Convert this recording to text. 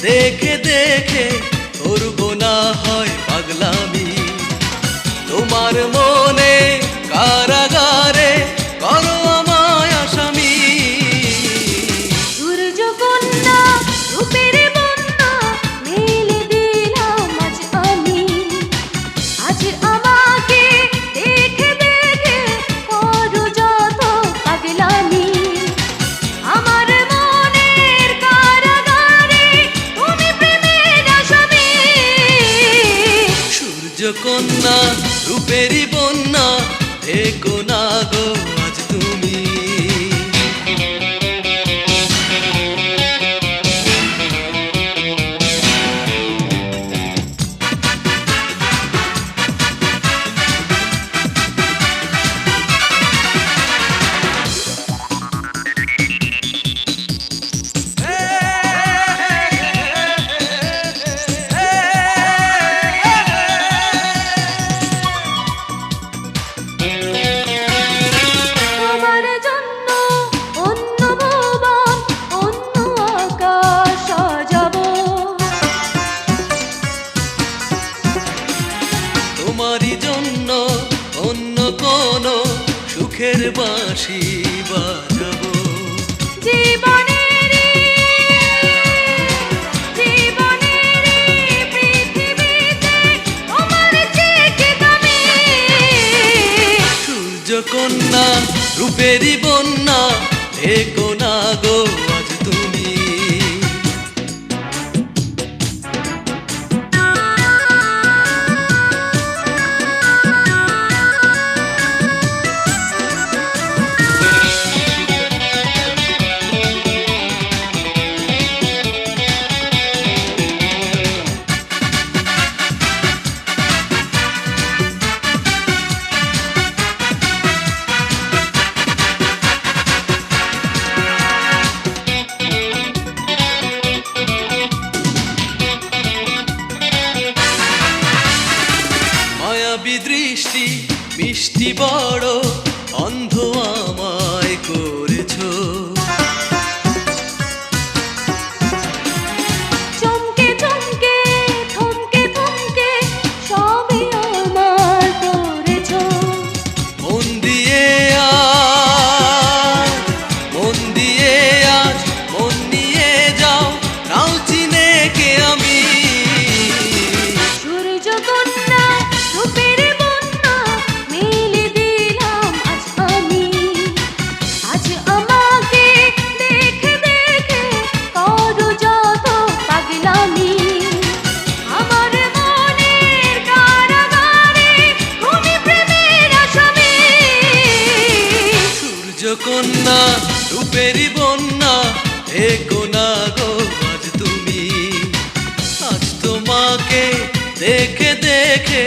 দেখে দেখে করবো না হয় পাগলামি। তোমার মনে কারাগারে করো আমায় আসামি। সূর্য কন্যা রূপের বন্যা মেলে দিলাম আজ আমি। আজ আমাকে দেখে দেখে করো যত পাগলামি। আমার মনের কারাগারে তুমি প্রেমের আসামি। সূর্য কন্যা রূপেরই বন্যা দেখো না গো আজ তুমি। তোমারই জন্য অন্য কোনো সুখের বাঁশি বাজাবো। সূর্য কন্যা রূপেরই বন্যা দেখো না গো আজ তুমি। মায়াবী দৃষ্টি মিষ্টি বড় অন্ধ আমায় করেছো। চমকে চমকে থমকে থমকে সবই আমার করেছো। মন দিয়ে আজ মন দিয়ে আজ মন নিয়ে যাও নাও চিনে কে আমি। সূর্য কন্যা রূপের বন্যা মেলে দিলাম আজ আমি। আজ আমাকে দেখে দেখে করো যত পাগলামি। আমার মনের কারাগারে তুমি প্রেমের আসামি। সূর্য কন্যা রূপেরই বন্যা দেখো না গো আজ তুমি। আজ তোমাকে দেখে দেখে